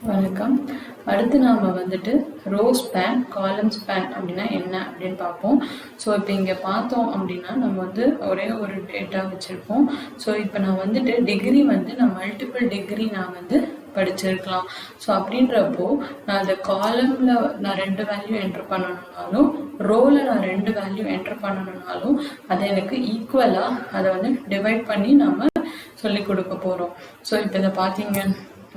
வணக்கம். அடுத்து நாம் வந்துட்டு ரோ ஸ்பேன் காலம் ஸ்பேன் அப்படின்னா என்ன அப்படின்னு பார்ப்போம். ஸோ இப்போ இங்கே பார்த்தோம் அப்படின்னா நம்ம வந்து ஒரே ஒரு டேட்டா வச்சுருப்போம். ஸோ இப்போ நான் வந்துட்டு டிகிரி வந்து நான் மல்டிபிள் டிகிரி நான் வந்து படிச்சிருக்கலாம். ஸோ அப்படின்றப்போ நான் அந்த காலமில் நான் 2 வேல்யூ என்ட்ரு பண்ணணுன்னாலும் ரோவில் நான் 2 வேல்யூ என்ட்ரு பண்ணணுன்னாலும் அதை எனக்கு ஈக்குவலாக அதை வந்து டிவைட் பண்ணி நம்ம சொல்லி கொடுக்க போகிறோம். ஸோ இப்போ இதை பார்த்தீங்க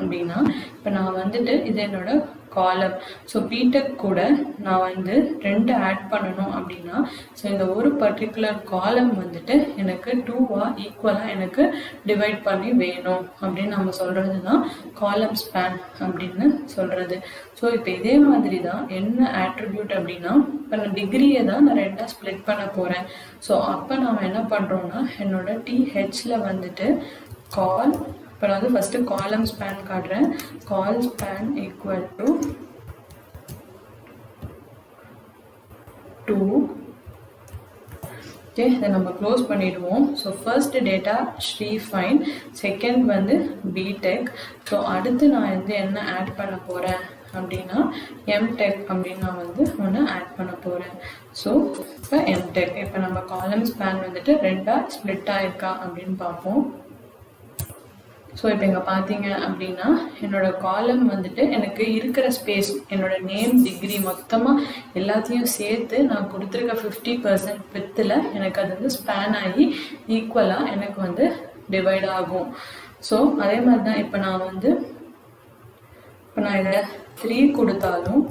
அப்படின்னா இப்போ நான் வந்துட்டு இது என்னோட காலம். ஸோ பிடெக் கூட நான் வந்து 2 ஆட் பண்ணணும் அப்படின்னா ஸோ இந்த ஒரு பர்டிகுலர் காலம் வந்துட்டு எனக்கு 2 ஈக்குவலாக எனக்கு டிவைட் பண்ணி வேணும் அப்படின்னு நம்ம சொல்கிறது தான் காலம் ஸ்பேன் அப்படின்னு சொல்கிறது. ஸோ இப்போ இதே மாதிரி தான் என்ன ஆட்ரிபியூட் அப்படின்னா இப்போ நான் டிகிரியை தான் நான் 2 ஸ்ப்ளிட் பண்ண போகிறேன். ஸோ அப்போ நம்ம என்ன பண்ணுறோம்னா என்னோட THல வந்துட்டு கால் இப்போ நான் வந்து ஃபஸ்ட்டு காலம் ஸ்பேன் காட்டுறேன். Column span equal to 2. Okay, இதை நம்ம க்ளோஸ் பண்ணிடுவோம். ஸோ ஃபர்ஸ்ட் டேட்டா ஸ்ரீ ஃபைன், செகண்ட் வந்து பிடெக். ஸோ அடுத்து நான் வந்து என்ன ஆட் பண்ண போகிறேன் அப்படின்னா எம்டெக் அப்படின்னு நான் வந்து ஒன்று ஆட் பண்ண போகிறேன். ஸோ இப்போ எம்டெக் இப்போ நம்ம காலம் ஸ்பேன் வந்துட்டு 2 ஸ்ப்ளிட் ஆயிருக்கா அப்படின்னு பார்ப்போம். ஸோ இப்போ இங்கே பார்த்தீங்க அப்படின்னா என்னோட காலம் வந்துட்டு எனக்கு இருக்கிற ஸ்பேஸ் என்னோட நேம் டிகிரி மொத்தமாக எல்லாத்தையும் சேர்த்து நான் கொடுத்துருக்க 50% வித்தில் எனக்கு அது வந்து ஸ்பேன் ஆகி ஈக்குவலாக எனக்கு வந்து டிவைட் ஆகும். ஸோ அதே மாதிரி தான் இப்போ நான் வந்து இப்போ நான் இதை 3 கொடுத்தாலும்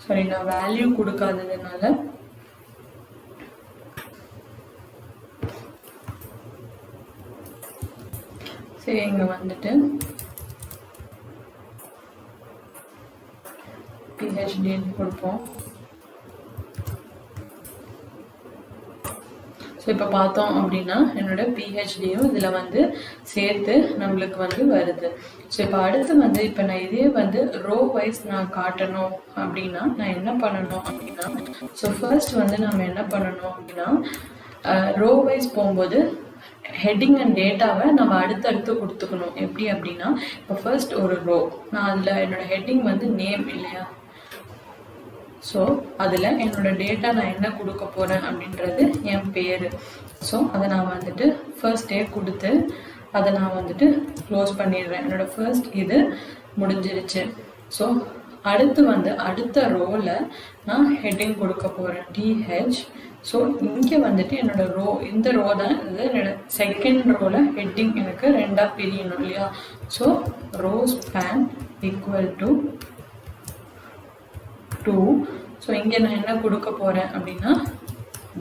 சாரி நான் வேல்யூ கொடுக்காததுனால சரி இங்கே வந்துட்டு PhDன்னு கொடுப்போம். ஸோ இப்போ பார்த்தோம் அப்படின்னா என்னோட PhDயும் இதில் வந்து சேர்த்து நம்மளுக்கு வந்து வருது. ஸோ இப்போ அடுத்து வந்து இப்போ நான் இதே வந்து ரோ வைஸ் நான் காட்டணும் அப்படின்னா நான் என்ன பண்ணணும் அப்படின்னா ஸோ ஃபர்ஸ்ட் வந்து நம்ம என்ன பண்ணணும் அப்படின்னா ரோ வைஸ் போகும்போது ஹெட்டிங் அண்ட் டேட்டாவை நம்ம அடுத்தடுத்து கொடுத்துக்கணும். எப்படி அப்படின்னா இப்போ ஃபர்ஸ்ட் ஒரு ரோ நான் அதில் என்னோட ஹெட்டிங் வந்து நேம் இல்லையா, ஸோ அதில் என்னோட டேட்டா நான் என்ன கொடுக்க போகிறேன் அப்படின்றது என் பேர். ஸோ அதை நான் வந்துட்டு ஃபர்ஸ்டே கொடுத்து அதை நான் வந்துட்டு க்ளோஸ் பண்ணிடுறேன். என்னோட ஃபர்ஸ்ட் இது முடிஞ்சிருச்சு. ஸோ அடுத்து வந்து அடுத்த ரோவில் நான் ஹெட்டிங் கொடுக்க போகிறேன் TH. ஸோ இங்கே வந்துட்டு என்னோட ரோ இந்த ரோ தான் இது என்னோட செகண்ட் ரோவில் ஹெட்டிங் எனக்கு 2 பிரியணும் இல்லையா. So row span equal to 2. So இங்கே நான் என்ன கொடுக்க போகிறேன் அப்படின்னா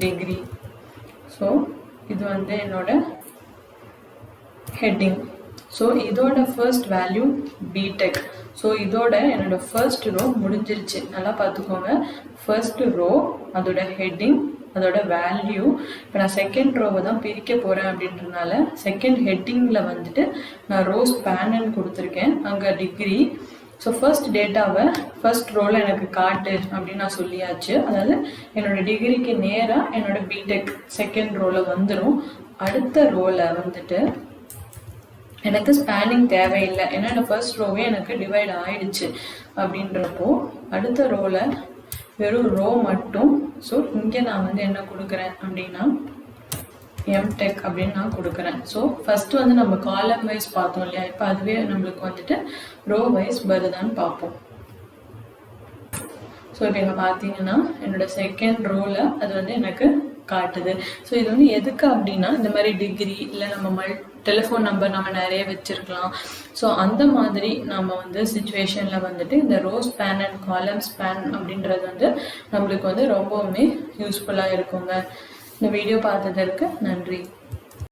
டிகிரி. ஸோ இது வந்து என்னோட ஹெட்டிங். ஸோ இதோட ஃபர்ஸ்ட் வேல்யூ பிடெக். ஸோ இதோட என்னோட ஃபர்ஸ்ட் ரோ முடிஞ்சிருச்சு. நல்லா பார்த்துக்கோங்க, ஃபர்ஸ்ட் ரோ அதோட ஹெட்டிங் அதோட வேல்யூ. இப்போ நான் செகண்ட் ரோவை தான் பிரிக்க போகிறேன் அப்படின்றதுனால செகண்ட் ஹெட்டிங்கில் வந்துட்டு நான் ரோ ஸ்பேன்னு கொடுத்துருக்கேன், அங்கே டிகிரி. ஸோ ஃபர்ஸ்ட் டேட்டாவை ஃபர்ஸ்ட் ரோவில் எனக்கு காட்டு அப்படின்னு நான் சொல்லியாச்சு. அதாவது என்னோட டிகிரிக்கு நேராக என்னோட பிடெக் செகண்ட் ரோவில் வந்துடும். அடுத்த ரோவில் வந்துட்டு எனக்கு ஸ்பேனிங் தேவையில்லை, ஏன்னா என்னோட ஃபர்ஸ்ட் ரோவே எனக்கு டிவைட் ஆயிடுச்சு. அப்படின்றப்போ அடுத்த ரோவில் வெறும் ரோ மட்டும். ஸோ இங்கே நான் வந்து என்ன கொடுக்குறேன் அப்படின்னா எம்டெக் அப்படின்னு நான் கொடுக்குறேன். ஸோ ஃபர்ஸ்ட் வந்து நம்ம காலம் வைஸ் பார்த்தோம் இல்லையா, இப்போ அதுவே நம்மளுக்கு வந்துட்டு ரோ வைஸ் வருதான்னு பார்ப்போம். ஸோ இப்போ இங்கே பார்த்தீங்கன்னா என்னோட செகண்ட் ரோவில் அது வந்து எனக்கு காட்டுது. ஸோ இது வந்து எதுக்கு அப்படின்னா இந்த மாதிரி டிகிரி இல்லை நம்ம டெலிஃபோன் நம்பர் நம்ம நிறைய வச்சுருக்கலாம். ஸோ அந்த மாதிரி நம்ம வந்து சுச்சுவேஷனில் வந்துட்டு இந்த row span and column span அப்படின்றது வந்து நம்மளுக்கு வந்து ரொம்பவுமே யூஸ்ஃபுல்லாக இருக்குங்க. இந்த வீடியோ பார்த்ததற்கு நன்றி.